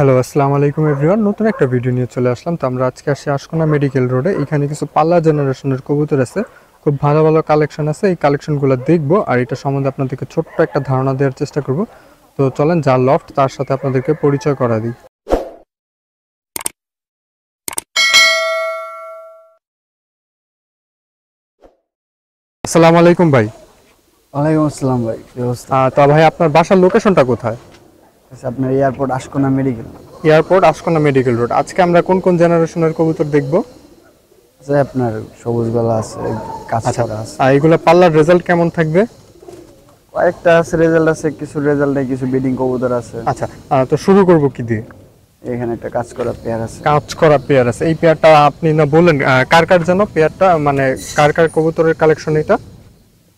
Hello, আসসালামু আলাইকুম everyone. নতুন একটা ভিডিও নিয়ে চলে আসলাম। তো আমরা আজকে আসি আশকোনা মেডিকেল রোডে। এখানে কিছু পাল্লা জেনারেশনের কবুতর আছে, খুব ভালো ভালো কালেকশন আছে। এই কালেকশনগুলো দেখবো আর এটা সম্বন্ধে আপনাদেরকে ছোট্ট একটা ধারণা দেওয়ার চেষ্টা করব। তো চলেন, যা লফট তার সাথে আপনাদেরকে পরিচয় করা দিই। আসসালামু আলাইকুম ভাই। ওয়ালাইকুম আসসালাম ভাই, কি অবস্থা? তো ভাই, আপনার বাসার লোকেশনটা কোথায়? আচ্ছা, আপনার airport Ashkona medical. Airport Ashkona medical road. আজকে আমরা কোন কোন জেনারেশনের কবুতর দেখবো? আচ্ছা, আপনার সবুজ গলা আছে, কাজ আচ্ছা, করা আছে, আর এগুলো পাল্লার রেজাল্ট কেমন থাকবে? কয়েকটা আছে রেজাল্ট আছে, কিছু রেজাল্ট নেই, কিছু বিডিং কবুতর আছে। আচ্ছা, তো শুরু করব কি দিয়ে? এখানে একটা কাজ করা পেয়ার আছে। কাজ করা পেয়ার আছে। এই পেয়ারটা আপনি না বললেন কার কার যেন পেয়ারটা, মানে কার কার কবুতরের কালেকশন এটা?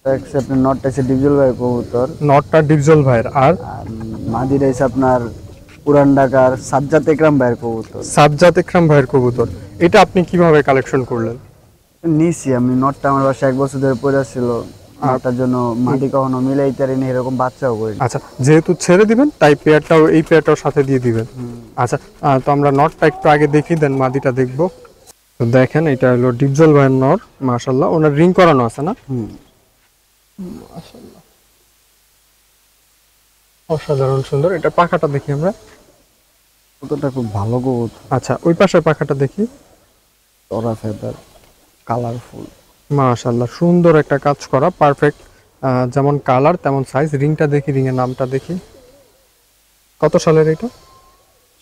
একটা আপনার নটটা আছে ডিপজল ভাই কবুতর, নটটা ডিপজল ভাইয়ের, আর আর মাদির আছে আপনার পুরান ঢাকার সাজ্জাদ একরাম ভাইয়ের কবুতর। সাজ্জাদ ইকরাম ভাইয়ের কবুতর। এটা আপনি কিভাবে কালেকশন করলেন? নিছি আমি, নটটা আমার বাসায় 1 বছর ধরে পড়ে ছিল, নটটার জন্য মাদি কখনো মিলাইতে পারিনি, এরকম বাচ্চাও করি। আচ্ছা, যেহেতু ছেড়ে দিবেন তাই পেয়ারটাও, এই পেয়ারটাও সাথে দিয়ে দিবেন। আচ্ছা, তো আমরা নটটা একটু আগে দেখি, দেন মাদিটা দেখবো। তো দেখেন, এটা হলো ডিপজল ভাইয়ের নর। মাশাআল্লাহ, ওনার রিং করানো আছে না? মাশাআল্লাহ, অসাধারণ সুন্দর। এটা পাখাটা দেখি আমরা। কবুতরটা খুব ভালো কবুতর, আচ্ছা, ওই পাশের পাখাটা দেখি। টরা ফেদার, কালারফুল। মাশাআল্লাহ, সুন্দর একটা কাজ করা, পারফেক্ট। যেমন কালার তেমন সাইজ। রিংটা দেখি, রিং এর নামটা দেখি। কত সালের এটা?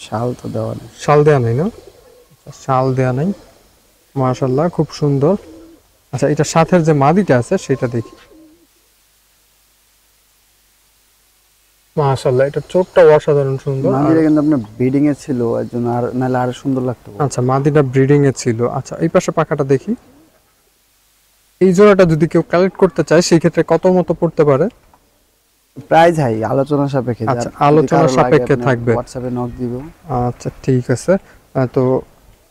শাল তো দেওয়া নেই। শাল দেয়া নাই না? শাল দেয়া নাই। মাশাআল্লাহ, খুব সুন্দর। আচ্ছা, এটা সাথের যে মাদিটা আছে সেটা দেখি। মাশাআল্লাহ, এটা চোখটা অসাধারণ সুন্দর। মাদিরা কিন্তু আপনার ব্রিডিং এ ছিল, এর জন্য আর নাহলে আরো সুন্দর লাগতো। আচ্ছা, মাদিটা ব্রিডিং এ ছিল। আচ্ছা, এই পাশে পাখাটা দেখি। এই জোড়াটা যদি কেউ কালেক্ট করতে চায় সেই ক্ষেত্রে কত মতো পড়তে পারে? প্রাইস হাই, আলোচনা সাপেক্ষে। আচ্ছা, আলোচনা সাপেক্ষে থাকবে। হোয়াটসঅ্যাপে নক দিব। আচ্ছা, ঠিক আছে। তো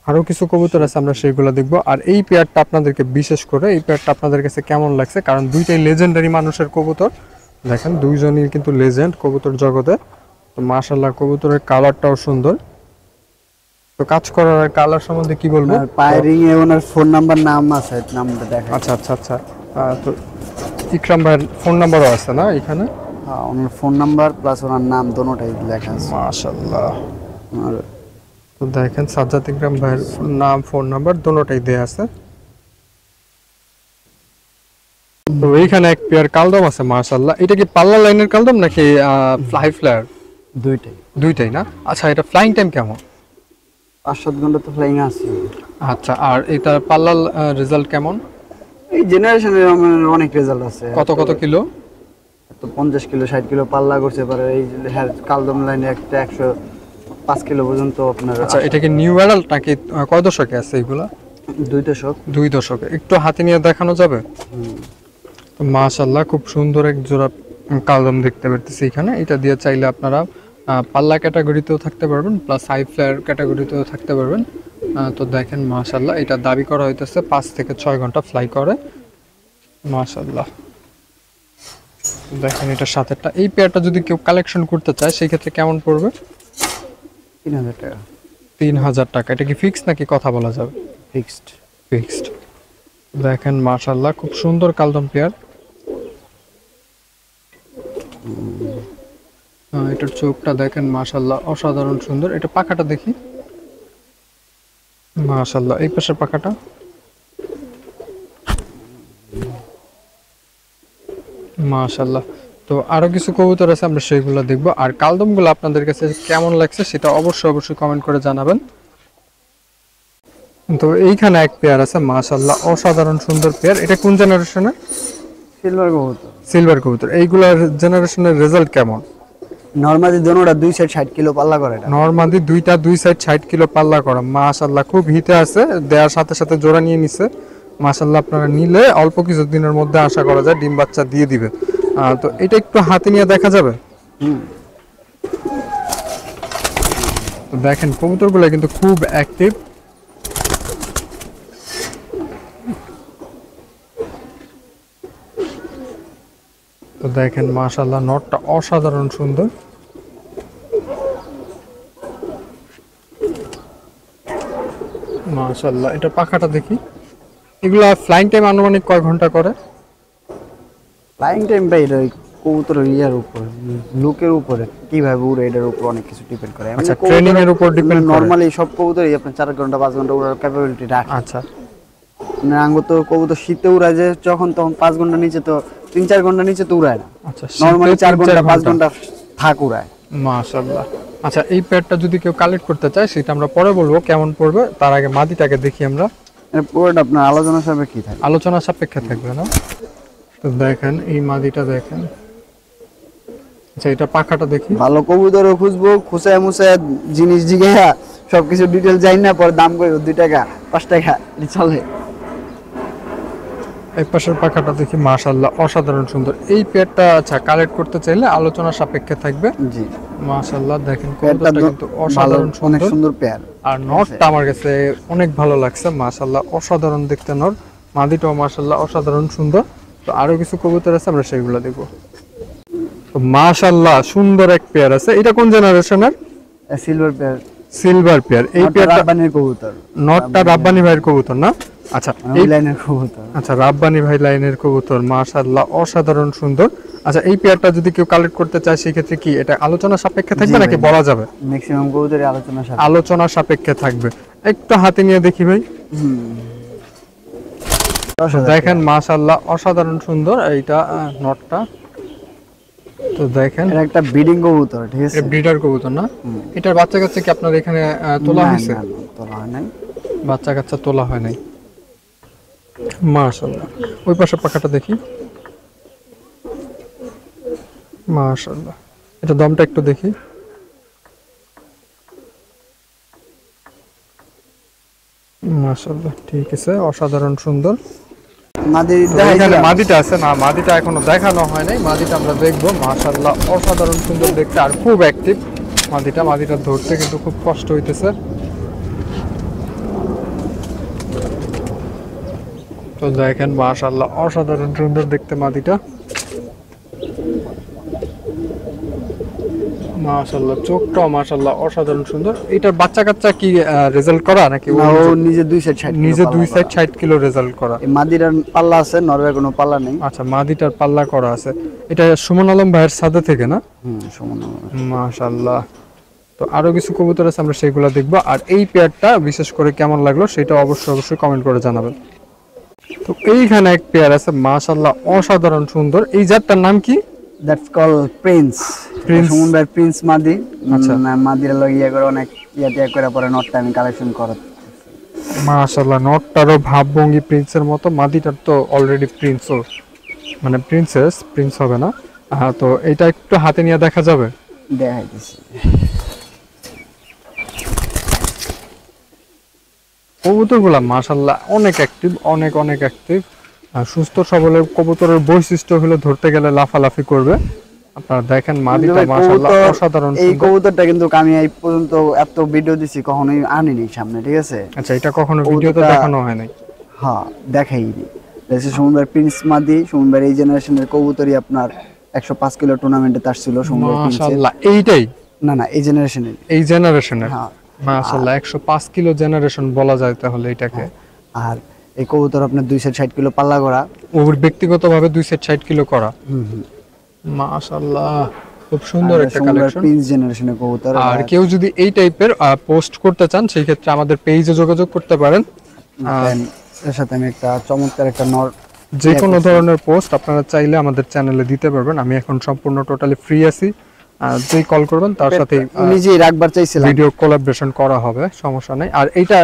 আরো কিছু কবুতর আছে, আমরা সেইগুলো দেখবো। আর এই পেয়ারটা আপনাদেরকে, বিশেষ করে এই পেয়ারটা আপনাদের কাছে কেমন লাগছে? কারণ দুইটাই লেজেন্ডারি মানুষের কবুতর। দেখেন, দুইজনই কিন্তু লেজেন্ড কবুতর জগতে। তো মাশাআল্লাহ, কবুতরের কালারটাও সুন্দর। তো কাজ করার কালার সম্বন্ধে কি বলবো? আর পায়রিং এ ওনার ফোন নাম্বার নাম আছে, নামটা দেখা। আচ্ছা আচ্ছা আচ্ছা। তো ইকরাম ভাইয়ের ফোন নাম্বারও আছে না এখানে? হ্যাঁ, ওনার ফোন নাম্বার প্লাস ওনার নাম দোনোটাই লেখা আছে। মাশাআল্লাহ। আর তো দেখেন, সাজ্জাদ ইকরাম ভাইয়ের নাম, ফোন নাম্বার দোনোটাই দেয়া আছে। তো এইখানে এক পেয়ার কালদম আছে। মাশাআল্লাহ, এটা কি পাল্লা লাইনের কালদম নাকি ফ্লাই ফ্লায়ার? দুইটাই। দুইটাই না? আচ্ছা, এটা ফ্লাইং টাইম কেমন? 5-7 ঘন্টা তো ফ্লাইং আছে। আচ্ছা, আর এটা পাল্লা রেজাল্ট কেমন? এই জেনারেশনের অনেক রেজাল্ট আছে। কত কত কিলো? তো 50 কিলো 60 কিলো পাল্লা করতে পারে। এই হ্যাঁ, কালদম লাইনে একটা 105 কিলো পর্যন্ত আপনার। আচ্ছা, এটা কি নিউ অ্যাডাল্ট নাকি কয় দশকে আছে এগুলা? 2 দশক। 2 দশকে। একটু হাতে নিয়ে দেখানো যাবে? মাশাআল্লাহ, খুব সুন্দর এক জোড়া কালদম দেখতে পারতেছি এখানে। এটা দিয়ে চাইলে আপনারা পাল্লা ক্যাটাগরিতেও থাকতে পারবেন, প্লাস হাই ফ্লায়ার ক্যাটাগরিতেও থাকতে পারবেন। তো দেখেন, মাশাআল্লাহ, এটা দাবি করা হইতেছে 5 থেকে 6 ঘন্টা ফ্লাই করে। মাশাআল্লাহ, দেখেন এটার সাথেটা। এই পেয়ারটা যদি কেউ কালেকশন করতে চায় সেই ক্ষেত্রে কেমন পড়বে? 3000 টাকা 3000 টাকা। এটা কি ফিক্সড নাকি কথা বলা যাবে? ফিক্সড। ফিক্সড। দেখেন, মাশাআল্লাহ, খুব সুন্দর কালদম পেয়ার। এটার চোখটা দেখেন, মাশাআল্লাহ, অসাধারণ সুন্দর। এটা পাখাটা দেখি। মাশাআল্লাহ, এই পাশের পাখাটা। মাশাআল্লাহ। তো আরো কিছু কবুতর আছে, আমরা সেইগুলো দেখবো। আর কালদমগুলো আপনাদের কাছে কেমন লাগছে সেটা অবশ্যই অবশ্যই কমেন্ট করে জানাবেন। তো এইখানে এক পেয়ার আছে, মাশাআল্লাহ, অসাধারণ সুন্দর পেয়ার। এটা কোন জেনারেশনের? সিলভার কবুতর। সিলভার কবুতর। এইগুলার জেনারেশনের রেজাল্ট কেমন? নরমালি দোনোটা 2 সাইড 60 কিলো পাল্লা করে। এটা নরমাদি দুইটা 2 সাইড 60 কিলো পাল্লা করা। মাশাআল্লাহ, খুব হিটে আছে। দেওয়ার সাথে সাথে জোড়া নিয়ে নিছে। মাশাআল্লাহ, আপনারা নিলে অল্প কিছু দিনের মধ্যে আশা করা যায় ডিম বাচ্চা দিয়ে দিবে। তো এটা একটু হাতে নিয়ে দেখা যাবে? তো দেখেন, কবুতরগুলো কিন্তু খুব অ্যাক্টিভ। তো দেখেন, মাশাআল্লাহ, নটটা অসাধারণ সুন্দর। মাশাআল্লাহ, এটা পাখাটা দেখি। এগুলা ফ্লাইং টাইম আনুমানিক কয় ঘন্টা করে? ফ্লাইং টাইম ভাই এটা ওই কবুতরের ইয়ার উপর, লুকের উপরে কিভাবে উড়ে এটার উপর অনেক কিছু ডিপেন্ড করে। আচ্ছা, ট্রেনিং এর উপর ডিপেন্ড করে। নরমালি সব কবুতরই আপনার 4 ঘন্টা 5 ঘন্টা উড়ার ক্যাপাবিলিটি রাখে। আচ্ছা, মানে আঙ্গুর তো কবুতর শীতে উড়ায় যে যখন তখন 5 ঘন্টা নিচে তো 3-4 ঘন্টা নিচে তো উড়ায় না। আচ্ছা, নরমালি শীতে 4 3-4 ঘন্টা 5 ঘন্টা থাক উড়ায়। মাশাআল্লাহ। আচ্ছা, এই পেয়ারটা যদি কেউ কালেক্ট করতে চায় সেটা আমরা পরে বলবো কেমন পড়বে, তার আগে মাদিটাকে দেখি আমরা। এর পুরোটা আপনার আলোচনা সবে কি থাকে? আলোচনা সাপেক্ষে থাকবে না? তো দেখেন এই মাদিটা দেখেন। আচ্ছা, এটা পাখাটা দেখি। ভালো কবুতরও খুঁজবো, খুঁচায় মুছায় জিনিস জিগাইয়া সবকিছু ডিটেল যাই না, পরে দাম কই 2 টাকা 5 টাকা এটা চলে। এই পাশের পাখাটা দেখি। মাশাআল্লাহ, অসাধারণ সুন্দর এই পেয়ারটা। আচ্ছা, কালেক্ট করতে চাইলে আলোচনা সাপেক্ষে থাকবে। জি, মাশাআল্লাহ, দেখেন পেয়ারটা কবুতরটা কিন্তু অসাধারণ অনেক সুন্দর। সুন্দর পেয়ার। আর নটটা আমার কাছে অনেক ভালো লাগছে। মাশাআল্লাহ, অসাধারণ দেখতে নর। মাদিটাও মাশাআল্লাহ অসাধারণ সুন্দর। তো আরো কিছু কবুতর আছে, আমরা সেগুলো দেখব। তো মাশাআল্লাহ, সুন্দর এক পেয়ার আছে। এটা কোন জেনারেশনের? Silver pair, silver pair. এই পেয়ারটা রাব্বানির কবুতর, নটটা রাব্বানি ভাইয়ের কবুতর না? আচ্ছা, এই লাইনের কবুতর। আচ্ছা, রাব্বানি ভাই লাইনের কবুতর। মাশাআল্লাহ, অসাধারণ সুন্দর। আচ্ছা, এই পেয়ারটা যদি কেউ কালেক্ট করতে চায় সেই ক্ষেত্রে কি এটা আলোচনা সাপেক্ষে থাকবে জি নাকি ভাই, বলা যাবে? ম্যাক্সিমাম কবুতরই আলোচনা সাপেক্ষে। আলোচনা সাপেক্ষে থাকবে। একটু হাতে নিয়ে দেখি ভাই। দেখেন মাশাআল্লাহ, অসাধারণ সুন্দর এইটা নটটা। তো দেখেন এটা একটা ব্রিডিং কবুতর, ঠিক আছে? এটা ব্রিডার কবুতর না? এটার বাচ্চা কাচ্চা কি আপনার এখানে তোলা না, হয়েছে? না, না, তোলা হয় নাই। বাচ্চা কাচ্চা তোলা হয় নাই। মাশাআল্লাহ, ওই পাশে পাখাটা দেখি। মাশাআল্লাহ, এটা দমটা একটু দেখি। মাশাআল্লাহ, ঠিক আছে, অসাধারণ সুন্দর। মাদি তো এখানে দেখাইছিলাম। মাদিটা আছে না? মাদিটা এখনো দেখানো হয় নাই। মাদিটা আমরা দেখবো। মাশাআল্লাহ, অসাধারণ সুন্দর দেখতে আর খুব অ্যাক্টিভ মাদিটা ধরতে কিন্তু খুব কষ্ট হইতেছে। তো দেখেন মাশাআল্লাহ, অসাধারণ সুন্দর দেখতে মাদিটা। মাশাআল্লাহ, চোখটাও মাশাআল্লাহ অসাধারণ সুন্দর। এটার বাচ্চা কাচ্চা কি রেজাল্ট করা নাকি না, ও নিজে 2 সাইড 60 নিজে 2 সাইড 60 কিলো রেজাল্ট করা? এই মাদির পাল্লা আছে, নরওয়ে কোনো পাল্লা নেই। আচ্ছা, মাদিটার পাল্লা করা আছে। এটা সুমন আলম ভাইয়ের সাথে থেকে না? সমান। মাশাআল্লাহ। তো আরো কিছু কবুতর আছে, আমরা সেগুলো দেখবো। আর এই পেয়ারটা বিশেষ করে কেমন লাগলো সেটা অবশ্যই কমেন্ট করে জানাবেন। তো এইখানে এক পেয়ার আছে মাশাআল্লাহ অসাধারণ সুন্দর। এই জাতটার নাম কি? That's call Prince. Prince। Suman ভাই প্রিন্স মাদি। আচ্ছা। মাদির লগে ইয়া করে অনেক টিয়া করে পরে নটটা আমি কালেকশন করা। মাশাআল্লাহ, নটটারও ভাবভঙ্গি প্রিন্সের মতো। মাদিটার তো অলরেডি প্রিন্সও, মানে প্রিন্স হবে না। হ্যাঁ, তো এটা একটু হাতে নিয়ে দেখা যাবে? দেখাইতেছি। কবুতরগুলা মাশাআল্লাহ অনেক অ্যাক্টিভ, অনেক অ্যাক্টিভ। সুস্থ সবলের কবুতরের বৈশিষ্ট্য হলো ধরতে গেলে লাফালাফি করবে। আপনারা দেখেন মাদিটা মাশাআল্লাহ অসাধারণ এই সুন্দর। কবুতরটা কিন্তু আমি এই পর্যন্ত এত ভিডিও দিছি কখনোই আনিনি সামনে, ঠিক আছে? আচ্ছা, এটা কখনো ভিডিওতে কবুতরটা- দেখানো হয় নাই? হ্যাঁ, দেখাইনি। দেশে সুমন ভাই প্রিন্স মাদি। সুমন ভাই এই জেনারেশনের কবুতরই আপনার 105 কিলো টুর্নামেন্টে আসছিল সুমন ভাই প্রিন্সের। মাশাআল্লাহ, এইটাই না না, এই জেনারেশনের। এই জেনারেশনের? হ্যাঁ। মাশাআল্লাহ, 105 কিলো জেনারেশন বলা যায় তাহলে এটাকে। আর এই কবুতর আপনার 260 কিলো পাল্লা করা। ওর ব্যক্তিগতভাবে 2 সেট 60 কিলো করা। মাশাআল্লাহ, খুব সুন্দর একটা কালেকশন। প্রিন্স জেনারেশনের কবুতর। আর কেউ যদি এই টাইপের পোস্ট করতে চান সেই ক্ষেত্রে আমাদের পেজে যোগাযোগ করতে পারেন। এর সাথে আমি একটা চমৎকার একটা নর যে কোনো ধরনের পোস্ট আপনারা চাইলে আমাদের চ্যানেলে দিতে পারবেন। আমি এখন সম্পূর্ণ টোটালি ফ্রি আছি। যেই কল করবেন তার সাথে নিজেই রাখবার চাইছিলাম। ভিডিও কোলাবরেশন করা হবে, সমস্যা নেই। আর এইটা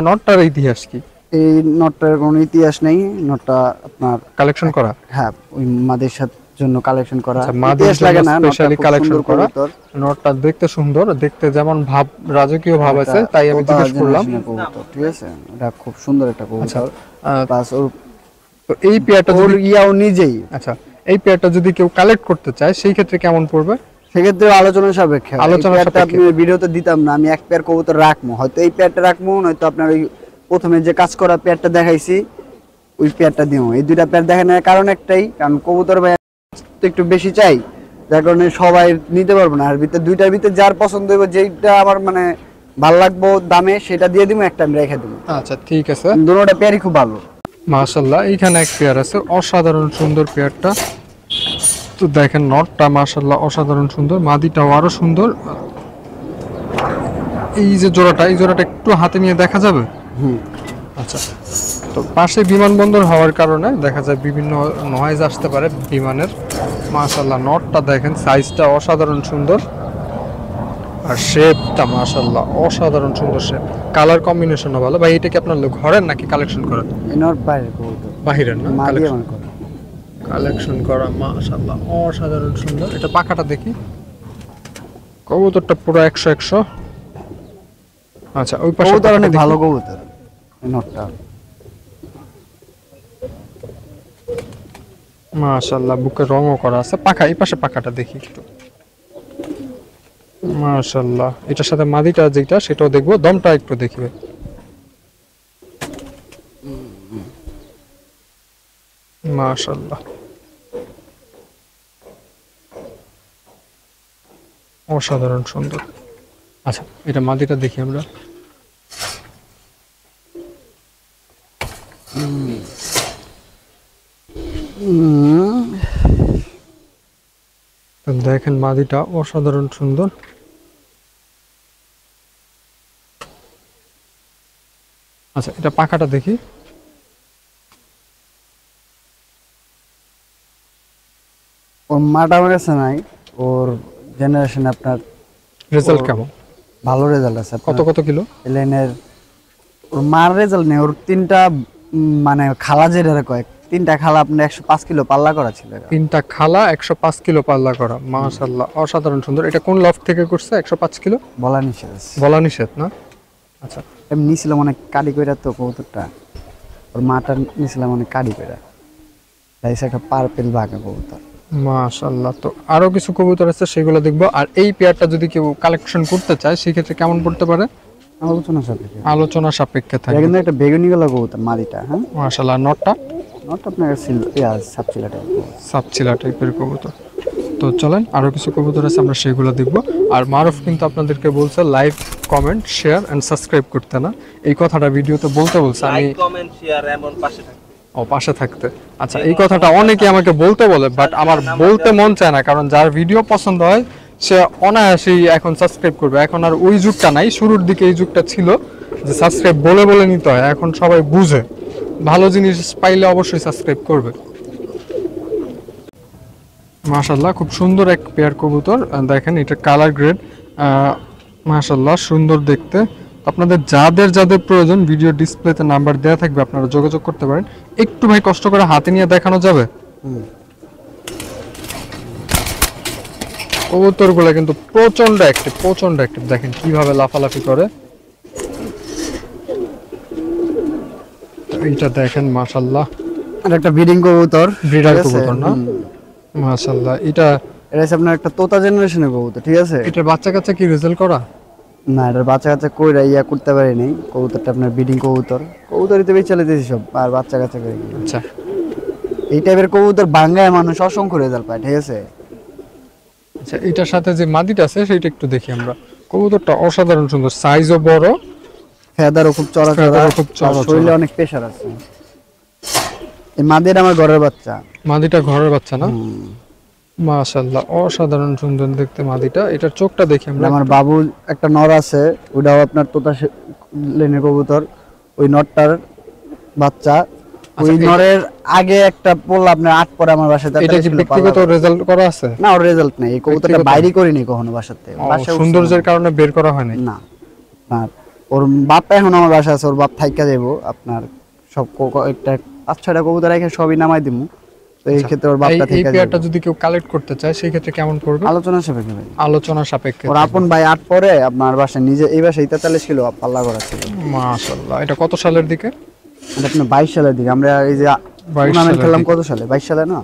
নটটার ইতিহাস কি? এই নটটার কোনো ইতিহাস নেই। নটটা আপনার কালেকশন করা? হ্যাঁ, ওই মাদের সাথে জন্য কালেকশন করা। আচ্ছা, মাদের ইতিহাস লাগে না, স্পেশালি কালেকশন করা। নটটা দেখতে সুন্দর, দেখতে যেমন ভাব রাজকীয় ভাব আছে, তাই আমি জিজ্ঞেস করলাম। ঠিক আছে, এটা খুব সুন্দর একটা আচ্ছা, কবুতর। প্লাস ওর তো এই পেয়ারটা ওর যদি ইয়াও নিজেই। আচ্ছা, এই পেয়ারটা যদি কেউ কালেক্ট করতে চায় সেই ক্ষেত্রে কেমন পড়বে? সেক্ষেত্রে আলোচনা সাপেক্ষে। আলোচনা এই পেয়ারটা সাপেক্ষে। আপনি ভিডিওতে দিতাম না। আমি এক পেয়ার কবুতর রাখবো, হয়তো এই পেয়ারটা রাখবো, নয়তো আপনার ওই প্রথমে যে কাজ করা পেয়ারটা দেখাইছি ওই পেয়ারটা দিব। এই দুইটা পেয়ার দেখানোর কারণ একটাই, কারণ কবুতর ভাই তো একটু বেশি চাই, যার কারণে সবাই নিতে পারবো না। আর ভিতরে দুইটার ভিতরে যার পছন্দ হইব, যেটা আমার মানে ভালো লাগবো দামে সেটা দিয়ে দিব, একটা আমি রেখে দেবো। আচ্ছা ঠিক আছে। দুটোটা পেয়ারই খুব ভালো। মাশাআল্লাহ এইখানে এক পেয়ার আছে, অসাধারণ সুন্দর পেয়ারটা। তো দেখেন নটটা মাশাআল্লাহ অসাধারণ সুন্দর, মাদিটাও আরো সুন্দর। এই যে জোড়াটা, এই জোড়াটা একটু হাতে নিয়ে দেখা যাবে? হুম। আচ্ছা, তো পাশে বিমানবন্দর হওয়ার কারণে দেখা যায় বিভিন্ন নয়েজ আসতে পারে বিমানের। মাশাআল্লাহ নটটা দেখেন, সাইজটা অসাধারণ সুন্দর, আর শেপটা মাশাআল্লাহ অসাধারণ সুন্দর শেপ, কালার কম্বিনেশনও ভালো। ভাই এটা কি আপনার ঘরের নাকি কালেকশন করেন? এনর বাইরে কবুতর, বাহিরের না? মা দিয়ে আমার করে। কালেকশন করা মাশাআল্লাহ অসাধারণ সুন্দর। এটা পাখাটা দেখি, কবুতরটা পুরো 100 আচ্ছা ওই পাশে কবুতর অনেক ভালো কবুতর এনরটা। মাশাআল্লাহ বুকে রঙও করা আছে। পাখা, এই পাশে পাখাটা দেখি একটু। মাশাআল্লাহ এটার সাথে মাদিটা যেটা সেটাও দেখবো, দমটা একটু দেখবে। মাশাআল্লাহ অসাধারণ সুন্দর। আচ্ছা এটা মাদিটা দেখি আমরা। তো দেখেন মাদিটা অসাধারণ সুন্দর। আচ্ছা এটা পাখাটা দেখি। ওর মাটা আমার কাছে নাই, ওর জেনারেশনে আপনার রেজাল্ট কেমন? ভালো রেজাল্ট আছে। কত কত কিলো? এলাইনের ওর মার রেজাল্ট নেই, ওর তিনটা মানে খালা যেটা কয়, তিনটা খালা আপনার 105 কিলো পাল্লা করা ছিল। তিনটা খালা 105 কিলো পাল্লা করা, মাশাআল্লাহ অসাধারণ সুন্দর। এটা কোন লফট থেকে করছে 105 কিলো? বলা নিষেধ আছে। বলা নিষেধ না? আচ্ছা এমনি নিছিলাম অনেক কাডি কইরা তো কবুতরটা, ওর মাটা নিছিলাম অনেক কাডি কইরা, তাই একটা পার্পেল বাঘা কবুতর। মাশাআল্লাহ। তো আরো কিছু কবুতর আছে সেগুলো দেখবো। আর এই পেয়ারটা যদি কেউ কালেকশন করতে চায় সেই ক্ষেত্রে কেমন পড়তে পারে? আলোচনা সাপেক্ষে। আলোচনা সাপেক্ষে এটা থাকবে। কিন্তু একটা বেগুনি গলা কবুতর মাদিটা। হ্যাঁ মাশাআল্লাহ নটটা নট আপনার সাপচিলা টাইপ। সাপচিলা টাইপের কবুতর। তো চলেন আরো কিছু কবুতর আছে আমরা সেগুলো দেখবো। আর মারুফ কিন্তু আপনাদেরকে বলছে like comment share and subscribe করতে না, এই কথাটা ভিডিওতে বলতে বলছে। আমি লাইক কমেন্ট শেয়ার এমন পাশে থাকবে। ও পাশে থাকতে। আচ্ছা এই কথাটা অনেকে আমাকে বলতে বলে, বাট আমার বলতে মন চায় না, কারণ যার ভিডিও পছন্দ হয় সে অনায়াসেই এখন সাবস্ক্রাইব করবে। এখন আর ওই যুগটা নাই, শুরুর দিকে এই যুগটা ছিল যে সাবস্ক্রাইব বলে বলে নিতে হয়। এখন সবাই বুঝে, ভালো জিনিস পাইলে অবশ্যই সাবস্ক্রাইব করবে। মাশাআল্লাহ খুব সুন্দর এক পেয়ার কবুতর। দেখেন এটা কালার গ্রেড, মাশাআল্লাহ সুন্দর দেখতে। আপনাদের যাদের যাদের প্রয়োজন ভিডিও ডিসপ্লেতে নাম্বার দেওয়া থাকবে, আপনারা যোগাযোগ করতে পারেন। একটু ভাই কষ্ট করে হাতে নিয়ে দেখানো যাবে? কবুতরগুলো কিন্তু প্রচন্ড অ্যাক্টিভ, প্রচন্ড অ্যাক্টিভ। দেখেন কিভাবে লাফালাফি করে। এইটা দেখেন মাশাআল্লাহ, আর একটা ব্রিডিং কবুতর, ব্রিডার কবুতর না? মাশাআল্লাহ এটা এটা হচ্ছে আপনার একটা তোতা জেনারেশনের কবুতর, ঠিক আছে? এটার বাচ্চা কাচ্চা কি রেজাল্ট করা? না, এটার বাচ্চা কাচ্চা কইরা ইয়া করতে পারিনি। কবুতরটা আপনার ব্রিডিং কবুতর, কবুতরই তো বেঁচে চালাইতেছি সব, আর বাচ্চা কাচ্চা করে কি। আচ্ছা এই টাইপের কবুতর বাঙ্গায় মানুষ অসংখ্য রেজাল্ট পায়, ঠিক আছে? আচ্ছা এটার সাথে যে মাদিটা আছে সেটা একটু দেখি আমরা। কবুতরটা অসাধারণ সুন্দর, সাইজও বড়, ফেদারও খুব চড়া চড়া, ফেদারও খুব চড়া শরীরে চড়া। অনেক প্রেশার আছে। এই মাদের আমার ঘরের বাচ্চা। মাদিটা ঘরের বাচ্চা না? মাশাআল্লাহ অসাধারণ সুন্দর দেখতে মাদিটা। এটার চোখটা দেখি আমরা। আমার বাবু একটা নর আছে, ওটাও আপনার তোতা লেনের কবুতর, ওই নরটার বাচ্চা। ওই নরের আগে একটা পোলা আপনার 8 পরে আমার বাসাতে। এটা কি ব্যক্তিগত রেজাল্ট করা আছে? না, ওর রেজাল্ট নেই। এই কবুতরটা বাইরে করিনি কখনো বাসাতে, বাসায় সৌন্দর্যের কারণে বের করা হয় নাই? না। আর ওর বাপটা এখন আমার বাসায় আছে, ওর বাপ থাইকা যাবো আপনার সব একটা 5-6টা কবুতর রেখে সবই নামাই দিমু। তো এই ক্ষেত্রে ওর বাপটা এই থাইকা পেয়ারটা যাবো। যদি কেউ কালেক্ট করতে চায় সেই ক্ষেত্রে কেমন পড়বে? আলোচনা সাপেক্ষে ভাই, আলোচনা সাপেক্ষে। ওর আপন ভাই 8 পরে আপনার বাসায় নিজে এই বাসায় 43 কিলো পাল্লা করা ছিল। মাশাআল্লাহ এটা কত সালের দিকে? এটা আপনার 22 সালের দিকে। আমরা এই যে 22 টুর্নামেন্ট সালের খেললাম দিকে। কত সালে? 22 সালে না?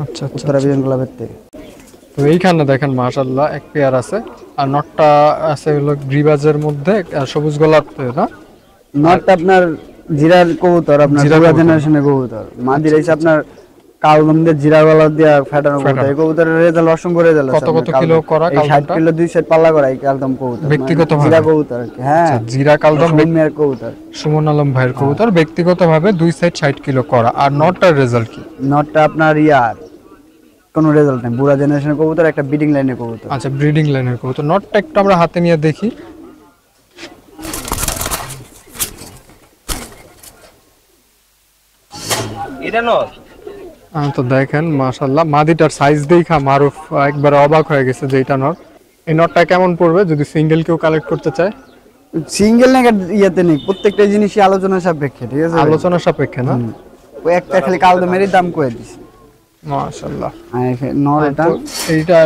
আচ্ছা আচ্ছা। উত্তরা বিজন ক্লাবের থেকে। তো এইখানে দেখেন মাশাআল্লাহ এক পেয়ার আছে। আর নটটা আছে হলো গ্রিবাজের মধ্যে, সবুজ গলার না? নটটা আপনার জিরার কবুতর, আপনার জিরার জিরা কবুতর। জেনারেশনের কবুতর। মাদির হইছে আপনার কালদম দিয়ে জিরা গলা দিয়ে ফেটানো কবুতর। এই কবুতরের রেজাল্ট অসংখ্য রেজাল্ট আছে। কত কিলো করা এই 60 কালদমটা? কিলো 2 সেট পাল্লা করা এই কালদম কবুতর। ব্যক্তিগতভাবে? জিরা কবুতর আর কি। হ্যাঁ আচ্ছা, জিরা কালদম সুমিয়ার কবুতর। সুমন আলম ভাইয়ের কবুতর, ব্যক্তিগতভাবে 2 সেট 60 কিলো করা। আর নটটার রেজাল্ট কি? নটটা আপনার ইয়ার কোনো রেজাল্ট নেই, বুড়া জেনারেশনের কবুতর, একটা ব্রিডিং লাইনের কবুতর। আচ্ছা, ব্রিডিং লাইনের কবুতর। নটটা একটু আমরা হাতে নিয়ে দেখি। এটা নর তো দেখেন মাশাআল্লাহ, মাদিটার সাইজ দেখা মারুফ একবার অবাক হয়ে গেছে যে এটা নট। এই নটটা কেমন পড়বে যদি সিঙ্গেল কেউ কালেক্ট করতে চায়? সিঙ্গেল না ইয়াতে নেই, প্রত্যেকটা জিনিসই আলোচনা সাপেক্ষে, ঠিক আছে? আলোচনা সাপেক্ষে না? ওই একটা খালি কালদমেরই দাম কয়ে দিছি। মাশাআল্লাহ। নর এটা তো এইটা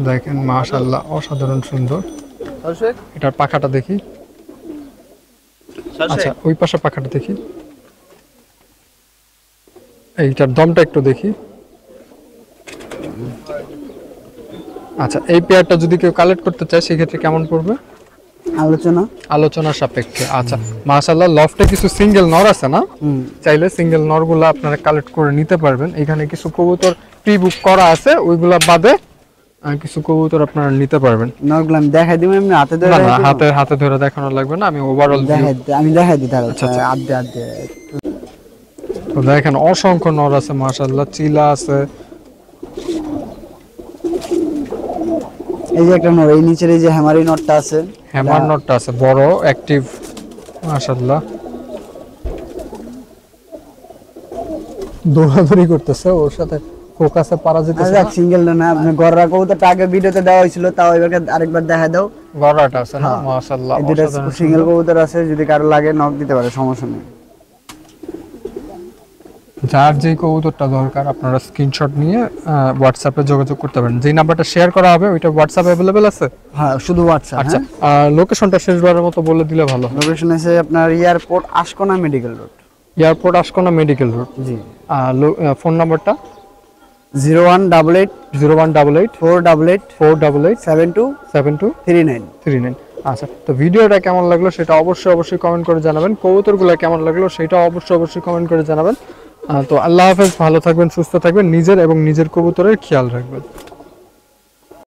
দেখেন মাশাআল্লাহ, অসাধারণ সুন্দর। এটার পাখাটা দেখি। আচ্ছা, ওই পাশে পাখাটা দেখি। এইটার দমটা একটু দেখি। আচ্ছা, এই পেয়ারটা যদি কেউ কালেক্ট করতে চায় সেক্ষেত্রে কেমন পড়বে? আলোচনা সাপেক্ষে। আচ্ছা, মাশাআল্লাহ, লফটে কিছু সিঙ্গেল নর আছে না? চাইলে সিঙ্গেল নরগুলো আপনারা কালেক্ট করে নিতে পারবেন। এখানে কিছু কবুতর প্রি বুক করা আছে, ওইগুলা বাদে কিছু কবুতর আপনারা নিতে পারবেন। নরগুলো আমি দেখাই দিব, এমনি হাতে ধরে না না, হাতে ধরে দেখানো লাগবে না, আমি ওভারঅল আমি দেখাই দিই তাহলে। আচ্ছা, আচ্ছা। আদে তো দেখেন অসংখ্য নর আছে মাশাআল্লাহ, চিলা আছে। এই যে একটা নর, এই নিচের এই যে হ্যামারি নটটা আছে, হ্যামার নটটা আছে, বড় অ্যাক্টিভ মাশাআল্লাহ, দৌড়াদৌড়ি করতেছে, ওর সাথে ফোকাসে পারা যেতেছে না। সিঙ্গেল না, আপনি গররা কবুতরটা আগে ভিডিওতে দেওয়া হয়েছিল, তাও এবার আরেকবার দেখা দাও। গড়াটা আছে না? মাশাআল্লাহ, এই দুটো সিঙ্গেল কবুতর আছে, যদি কারো লাগে নক দিতে পারে, সমস্যা নেই। যার যে কবুতরটা দরকার আপনারা স্ক্রিনশট নিয়ে হোয়াটসঅ্যাপে যোগাযোগ করতে পারেন। যে নাম্বারটা শেয়ার করা হবে ওইটা হোয়াটসঅ্যাপ अवेलेबल আছে? হ্যাঁ, শুধু হোয়াটসঅ্যাপ। আচ্ছা, লোকেশনটা শেষবারের মতো বলে দিলে ভালো। লোকেশন আছে আপনার airport Ashkona medical road. Airport Ashkona medical road. জি। ফোন নাম্বারটা 0188 0188 488 488 7239। 39। আচ্ছা, তো ভিডিওটা কেমন লাগলো সেটা অবশ্যই কমেন্ট করে জানাবেন। কবুতরগুলো কেমন লাগলো সেটা অবশ্যই কমেন্ট করে জানাবেন। তো আল্লাহ হাফেজ, ভালো থাকবেন, সুস্থ থাকবেন, নিজের এবং নিজের কবুতরের খেয়াল রাখবেন।